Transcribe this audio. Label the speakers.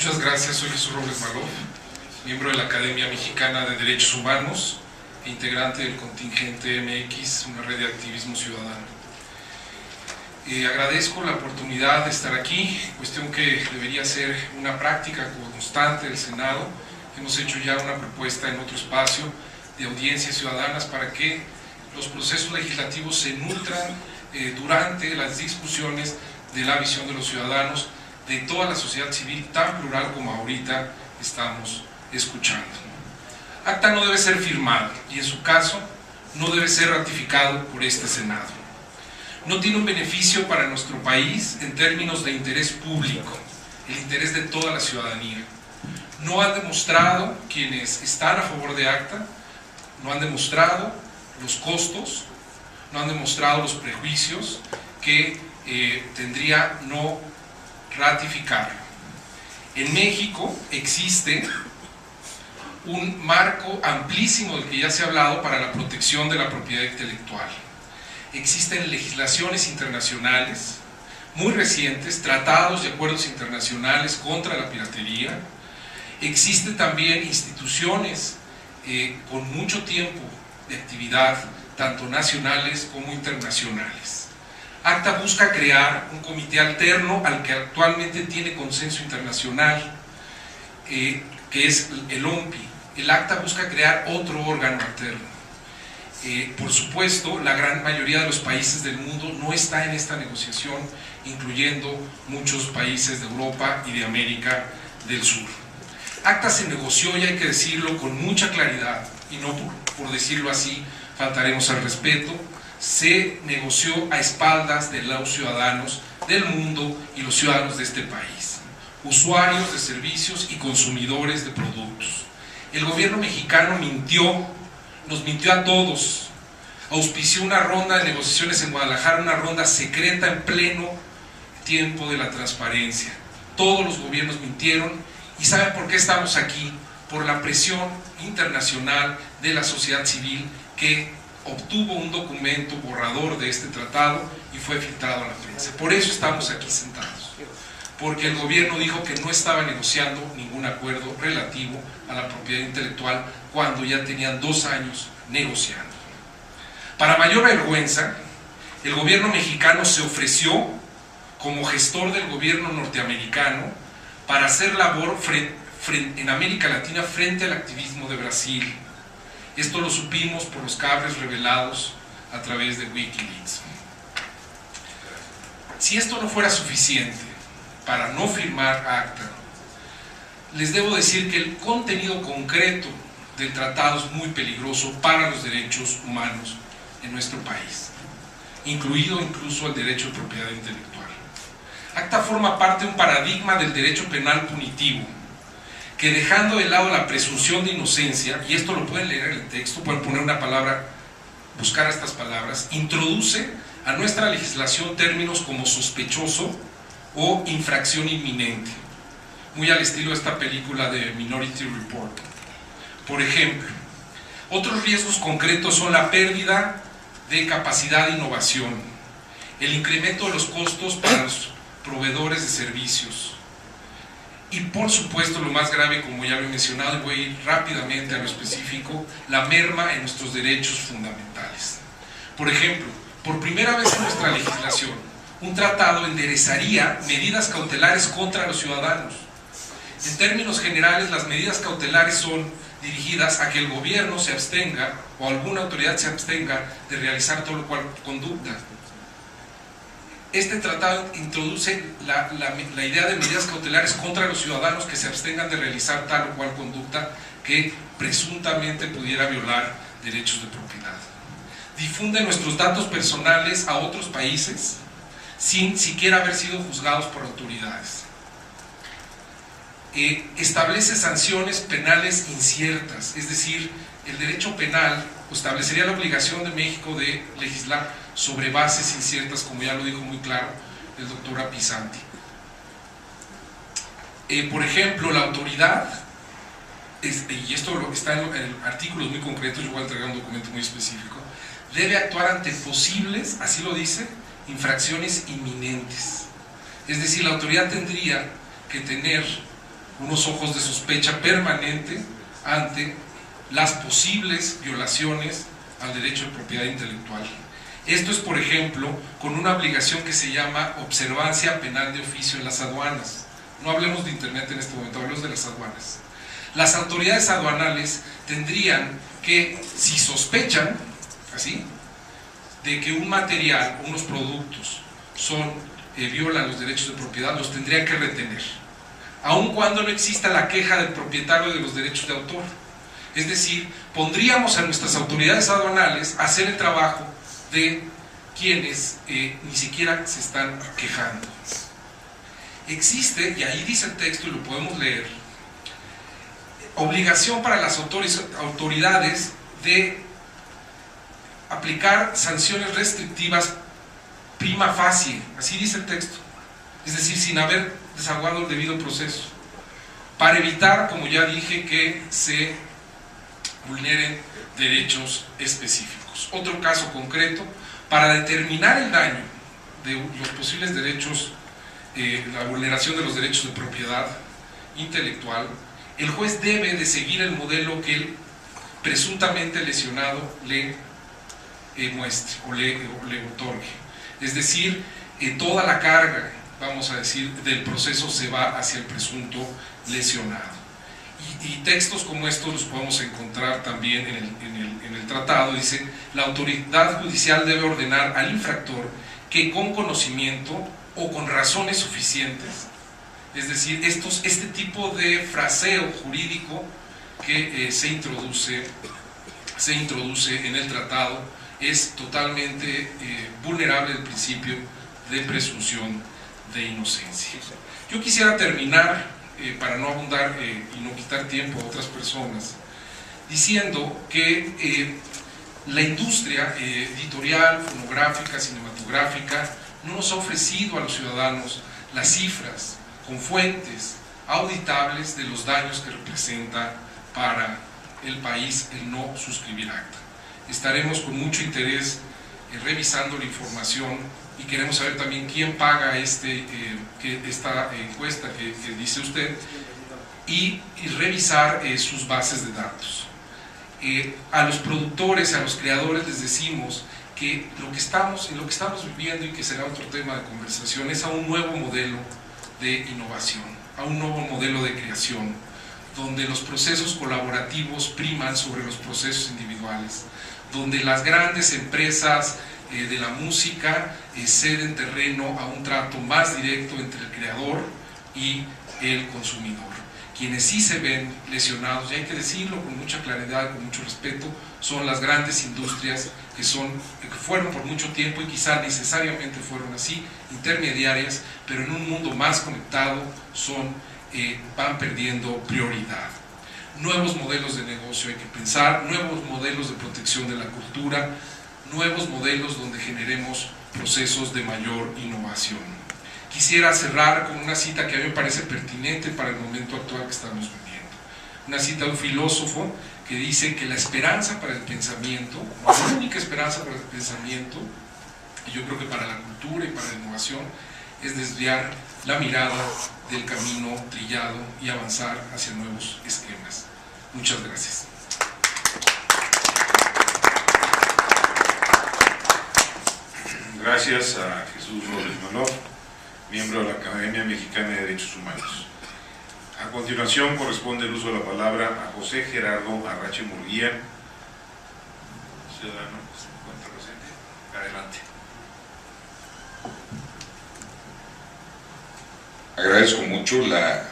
Speaker 1: Muchas gracias, soy Jesús Robles Malov, miembro de la Academia Mexicana de Derechos Humanos e integrante del contingente MX, una red de activismo ciudadano. Agradezco la oportunidad de estar aquí, cuestión que debería ser una práctica constante del Senado. Hemos hecho ya una propuesta en otro espacio de audiencias ciudadanas para que los procesos legislativos se nutran durante las discusiones de la visión de los ciudadanos, de toda la sociedad civil tan plural como ahorita estamos escuchando. Acta no debe ser firmado y en su caso no debe ser ratificado por este Senado. No tiene un beneficio para nuestro país en términos de interés público, el interés de toda la ciudadanía. No han demostrado quienes están a favor de Acta, no han demostrado los costos, no han demostrado los prejuicios que tendría no ratificarlo. En México existe un marco amplísimo del que ya se ha hablado para la protección de la propiedad intelectual. Existen legislaciones internacionales muy recientes, tratados y acuerdos internacionales contra la piratería. Existen también instituciones con mucho tiempo de actividad, tanto nacionales como internacionales. Acta busca crear un comité alterno al que actualmente tiene consenso internacional, que es el OMPI. El Acta busca crear otro órgano alterno. Por supuesto, la gran mayoría de los países del mundo no está en esta negociación, incluyendo muchos países de Europa y de América del Sur. Acta se negoció, y hay que decirlo con mucha claridad, y no por decirlo así faltaremos al respeto, se negoció a espaldas de los ciudadanos del mundo y los ciudadanos de este país, usuarios de servicios y consumidores de productos. El gobierno mexicano mintió, nos mintió a todos, auspició una ronda de negociaciones en Guadalajara, una ronda secreta en pleno tiempo de la transparencia. Todos los gobiernos mintieron, y ¿saben por qué estamos aquí? Por la presión internacional de la sociedad civil que obtuvo un documento borrador de este tratado y fue filtrado a la prensa. Por eso estamos aquí sentados, porque el gobierno dijo que no estaba negociando ningún acuerdo relativo a la propiedad intelectual cuando ya tenían 2 años negociando. Para mayor vergüenza, el gobierno mexicano se ofreció como gestor del gobierno norteamericano para hacer labor en América Latina frente al activismo de Brasil. Esto lo supimos por los cables revelados a través de Wikileaks. Si esto no fuera suficiente para no firmar Acta, les debo decir que el contenido concreto del tratado es muy peligroso para los derechos humanos en nuestro país, incluido incluso el derecho de propiedad intelectual. Acta forma parte de un paradigma del derecho penal punitivo, que dejando de lado la presunción de inocencia, y esto lo pueden leer en el texto, pueden poner una palabra, buscar estas palabras, introduce a nuestra legislación términos como sospechoso o infracción inminente, muy al estilo de esta película de Minority Report. Por ejemplo, otros riesgos concretos son la pérdida de capacidad de innovación, el incremento de los costos para los proveedores de servicios, y por supuesto lo más grave, como ya lo he mencionado, y voy a ir rápidamente a lo específico, la merma en nuestros derechos fundamentales. Por ejemplo, por primera vez en nuestra legislación, un tratado enderezaría medidas cautelares contra los ciudadanos. En términos generales, las medidas cautelares son dirigidas a que el gobierno se abstenga, o alguna autoridad se abstenga de realizar todo lo cual conducta. Este tratado introduce la idea de medidas cautelares contra los ciudadanos que se abstengan de realizar tal o cual conducta que presuntamente pudiera violar derechos de propiedad. Difunde nuestros datos personales a otros países sin siquiera haber sido juzgados por autoridades. Establece sanciones penales inciertas, es decir, el derecho penal establecería la obligación de México de legislar sobre bases inciertas, como ya lo dijo muy claro el doctor Apisanti. Por ejemplo, la autoridad, y esto está en artículos muy concretos, yo voy a entregar un documento muy específico, debe actuar ante posibles, así lo dice, infracciones inminentes. Es decir, la autoridad tendría que tener unos ojos de sospecha permanente ante las posibles violaciones al derecho de propiedad intelectual. Esto es, por ejemplo, con una obligación que se llama observancia penal de oficio en las aduanas. No hablemos de Internet en este momento, hablemos de las aduanas. Las autoridades aduanales tendrían que, si sospechan, así, de que un material o unos productos violan los derechos de propiedad, los tendrían que retener, aun cuando no exista la queja del propietario de los derechos de autor. Es decir, pondríamos a nuestras autoridades aduanales a hacer el trabajo de quienes ni siquiera se están quejando. Existe, y ahí dice el texto y lo podemos leer, obligación para las autoridades de aplicar sanciones restrictivas prima facie, así dice el texto, es decir, sin haber desaguado el debido proceso, para evitar, como ya dije, que se vulneren derechos específicos. Otro caso concreto, para determinar el daño de los posibles derechos, la vulneración de los derechos de propiedad intelectual, el juez debe de seguir el modelo que el presuntamente lesionado le muestre o le otorgue. Es decir, toda la carga, vamos a decir, del proceso se va hacia el presunto lesionado. Y textos como estos los podemos encontrar también en el tratado. Dice: la autoridad judicial debe ordenar al infractor que con conocimiento o con razones suficientes, es decir, este tipo de fraseo jurídico que se introduce en el tratado es totalmente vulnerable al principio de presunción de inocencia. Yo quisiera terminar, para no abundar y no quitar tiempo a otras personas, diciendo que la industria editorial, fonográfica, cinematográfica no nos ha ofrecido a los ciudadanos las cifras con fuentes auditables de los daños que representa para el país el no suscribir acta. Estaremos con mucho interés revisando la información y queremos saber también quién paga esta encuesta que dice usted y revisar sus bases de datos. A los productores, a los creadores les decimos que en lo que estamos viviendo, y que será otro tema de conversación, es a un nuevo modelo de innovación, a un nuevo modelo de creación, donde los procesos colaborativos priman sobre los procesos individuales, donde las grandes empresas de la música ceden terreno a un trato más directo entre el creador y el consumidor. Quienes sí se ven lesionados, y hay que decirlo con mucha claridad, con mucho respeto, son las grandes industrias que fueron por mucho tiempo, y quizá necesariamente fueron así, intermediarias, pero en un mundo más conectado van perdiendo prioridad. Nuevos modelos de negocio hay que pensar, nuevos modelos de protección de la cultura, nuevos modelos donde generemos procesos de mayor innovación. Quisiera cerrar con una cita que a mí me parece pertinente para el momento actual que estamos viviendo. Una cita de un filósofo que dice que la esperanza para el pensamiento, la única esperanza para el pensamiento, y yo creo que para la cultura y para la innovación, es desviar la mirada del camino trillado y avanzar hacia nuevos esquemas. Muchas gracias.
Speaker 2: Gracias a Jesús Robles Manov, miembro de la Academia Mexicana de Derechos Humanos. A continuación corresponde el uso de la palabra a José Gerardo Arrache Murguía, ciudadano que se encuentra presente. Adelante.
Speaker 3: Agradezco mucho la